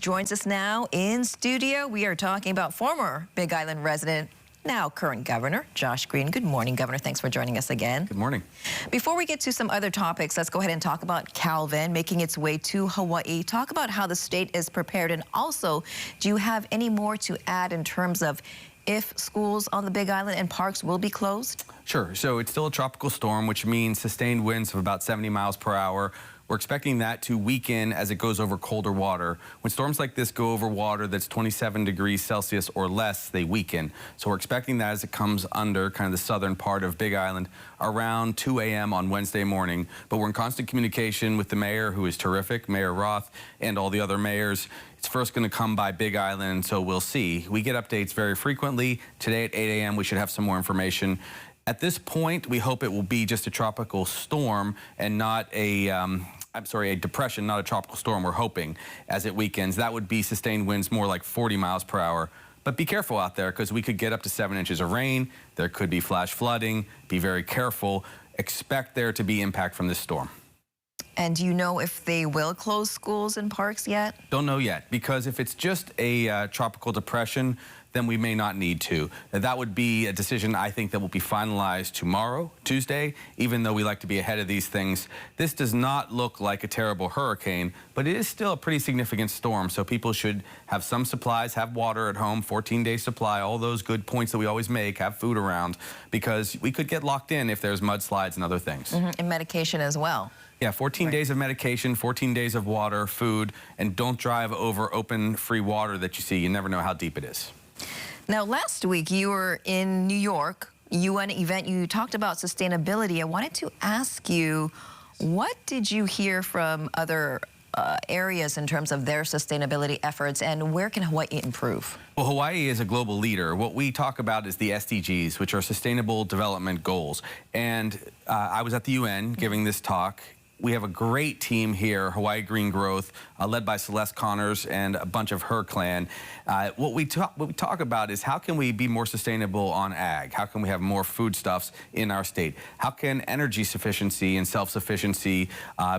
joins us now in studio. We are talking about former Big Island resident, now current Governor Josh Green. Good morning, Governor. Thanks for joining us again. Good morning. Before we get to some other topics, let's go ahead and talk about Calvin making its way to Hawaii. Talk about how the state is prepared, and also, do you have any more to add in terms of if schools on the Big Island and parks will be closed? Sure. So it's still a tropical storm, which means sustained winds of about 70 miles per hour. We're expecting that to weaken as it goes over colder water. When storms like this go over water that's 27 degrees Celsius or less, they weaken. So we're expecting that as it comes under kind of the southern part of Big Island around 2 a.m. on Wednesday morning. But we're in constant communication with the mayor, who is terrific, Mayor Roth, and all the other mayors. It's first going to come by Big Island, so we'll see. We get updates very frequently. Today at 8 a.m. we should have some more information. At this point, we hope it will be just a tropical storm and not a depression, not a tropical storm. We're hoping as it weakens. That would be sustained winds more like 40 miles per hour. But be careful out there, because we could get up to 7 inches of rain. There could be flash flooding. Be very careful. Expect there to be impact from this storm. And do you know if they will close schools and parks yet? Don't know yet, because if it's just a tropical depression, then we may not need to. That would be a decision, I think, that will be finalized tomorrow, Tuesday, even though we like to be ahead of these things. This does not look like a terrible hurricane, but it is still a pretty significant storm, so people should have some supplies, have water at home, 14-day supply, all those good points that we always make, have food around, because we could get locked in if there's mudslides and other things. And medication as well. Yeah, 14 days of medication, 14 days of water, food, and don't drive over open, free water that you see. You never know how deep it is. Now, last week you were in New York, UN event. You talked about sustainability. I wanted to ask you, what did you hear from other areas in terms of their sustainability efforts, and where can Hawaii improve? Well, Hawaii is a global leader. What we talk about is the SDGs, which are Sustainable Development Goals. And I was at the UN giving this talk. We have a great team here, Hawaii Green Growth, led by Celeste Connors and a bunch of her clan. What we talk about is, how can we be more sustainable on ag? How can we have more foodstuffs in our state? How can energy sufficiency and self-sufficiency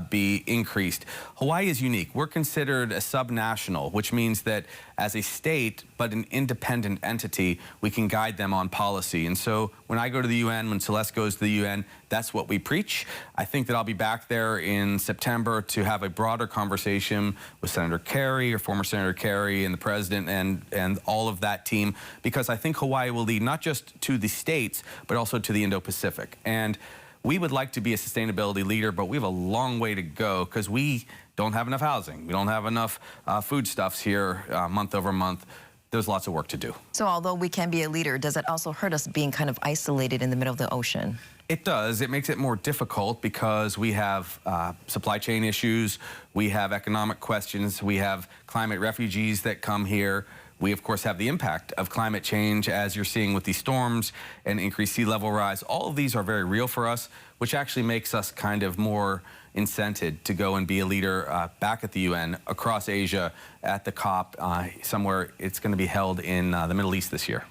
be increased? Hawaii is unique. We're considered a subnational, which means that as a state, but an independent entity, we can guide them on policy. And so when I go to the UN, when Celeste goes to the UN, that's what we preach. I think that I'll be back there in September to have a broader conversation with Senator Kerry, or former Senator Kerry, and the president and all of that team, because I think Hawaii will lead not just to the states, but also to the Indo-Pacific. And we would like to be a sustainability leader, but we have a long way to go, because we don't have enough housing. We don't have enough foodstuffs here month over month. There's lots of work to do. So although we can be a leader, does it also hurt us being kind of isolated in the middle of the ocean? It does. It makes it more difficult, because we have supply chain issues, we have economic questions, we have climate refugees that come here. We, of course, have the impact of climate change, as you're seeing with these storms and increased sea level rise. All of these are very real for us, which actually makes us kind of more incented to go and be a leader back at the UN, across Asia, at the COP, somewhere it's going to be held in the Middle East this year.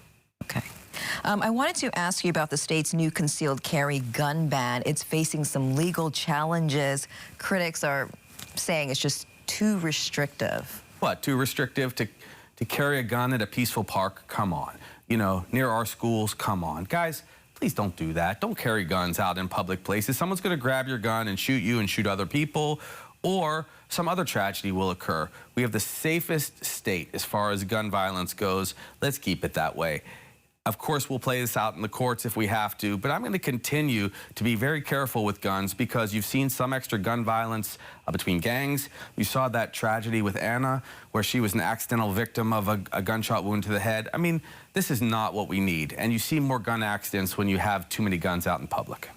Okay. I wanted to ask you about the state's new concealed carry gun ban. It's facing some legal challenges. Critics are saying it's just too restrictive. What, too restrictive? To carry a gun at a peaceful park? Come on. You know, near our schools? Come on. Guys, please don't do that. Don't carry guns out in public places. Someone's going to grab your gun and shoot you and shoot other people, or some other tragedy will occur. We have the safest state as far as gun violence goes. Let's keep it that way. Of course, we'll play this out in the courts if we have to, but I'm going to continue to be very careful with guns, because you've seen some extra gun violence between gangs. You saw that tragedy with Anna, where she was an accidental victim of a gunshot wound to the head. I mean, this is not what we need, and you see more gun accidents when you have too many guns out in public.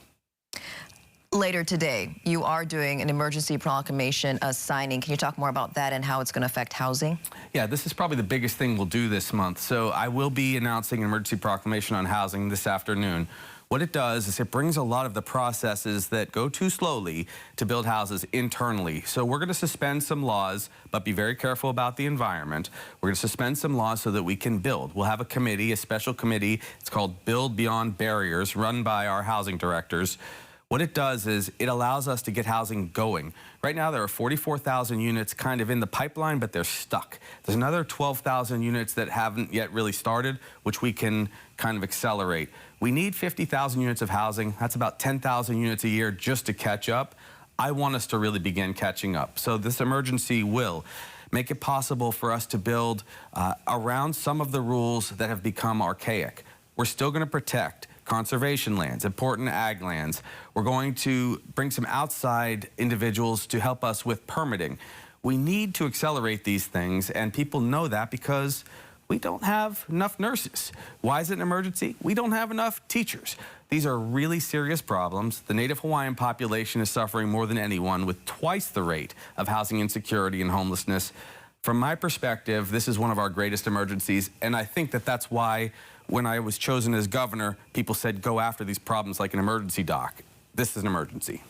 Later today, you are doing an emergency proclamation signing. Can you talk more about that and how it's going to affect housing? Yeah, this is probably the biggest thing we'll do this month. So I will be announcing an emergency proclamation on housing this afternoon. What it does is it brings a lot of the processes that go too slowly to build houses internally. So we're going to suspend some laws, but be very careful about the environment. We're going to suspend some laws so that we can build. We'll have a committee, a special committee. It's called Build Beyond Barriers, run by our housing directors. What it does is it allows us to get housing going. Right now, there are 44,000 units kind of in the pipeline, but they're stuck. There's another 12,000 units that haven't yet really started, which we can kind of accelerate. We need 50,000 units of housing. That's about 10,000 units a year just to catch up. I want us to really begin catching up. So this emergency will make it possible for us to build around some of the rules that have become archaic. We're still going to protect conservation lands, important ag lands. We're going to bring some outside individuals to help us with permitting. We need to accelerate these things, and people know that because we don't have enough nurses. Why is it an emergency? We don't have enough teachers. These are really serious problems. The Native Hawaiian population is suffering more than anyone, with twice the rate of housing insecurity and homelessness. From my perspective, this is one of our greatest emergencies, and I think that that's why when I was chosen as governor, people said go after these problems like an emergency doc. This is an emergency.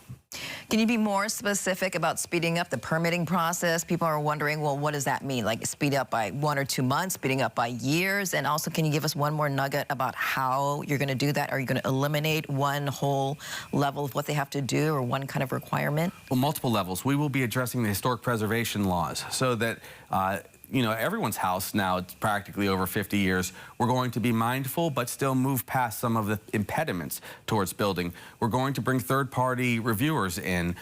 Can you be more specific about speeding up the permitting process? People are wondering, well, what does that mean? Like speed up by 1 or 2 months, speeding up by years? And also, can you give us one more nugget about how you're going to do that? Are you going to eliminate one whole level of what they have to do or one kind of requirement? Well, multiple levels. We will be addressing the historic preservation laws so that you know, everyone's house now, it's practically over 50 years. We're going to be mindful, but still move past some of the impediments towards building. We're going to bring third-party reviewers in.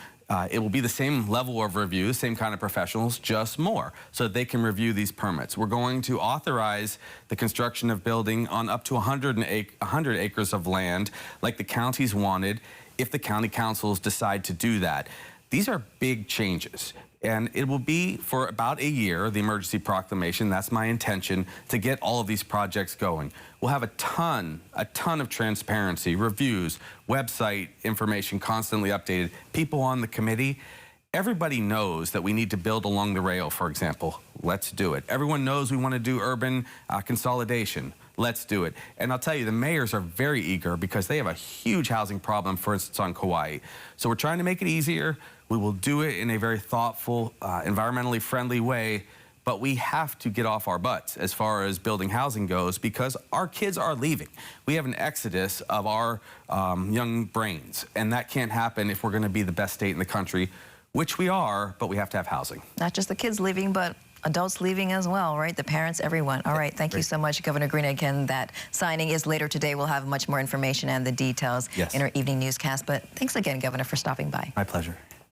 It will be the same level of review, same kind of professionals, just more, so that they can review these permits. We're going to authorize the construction of building on up to 100 acres of land, like the counties wanted, if the county councils decide to do that. These are big changes. And it will be for about a year, the emergency proclamation. That's my intention, to get all of these projects going. We'll have a ton of transparency, reviews, website information constantly updated, people on the committee. Everybody knows that we need to build along the rail, for example. Let's do it. Everyone knows we want to do urban consolidation. Let's do it. And I'll tell you, the mayors are very eager because they have a huge housing problem, for instance, on Kauai. So we're trying to make it easier. We will do it in a very thoughtful, environmentally friendly way, but we have to get off our butts as far as building housing goes because our kids are leaving. We have an exodus of our young brains, and that can't happen if we're going to be the best state in the country, which we are, but we have to have housing. Not just the kids leaving, but adults leaving as well, right? The parents, everyone. All right, thank you so much, Governor Green. Again, that signing is later today. We'll have much more information and the details in our evening newscast. But thanks again, Governor, for stopping by. My pleasure.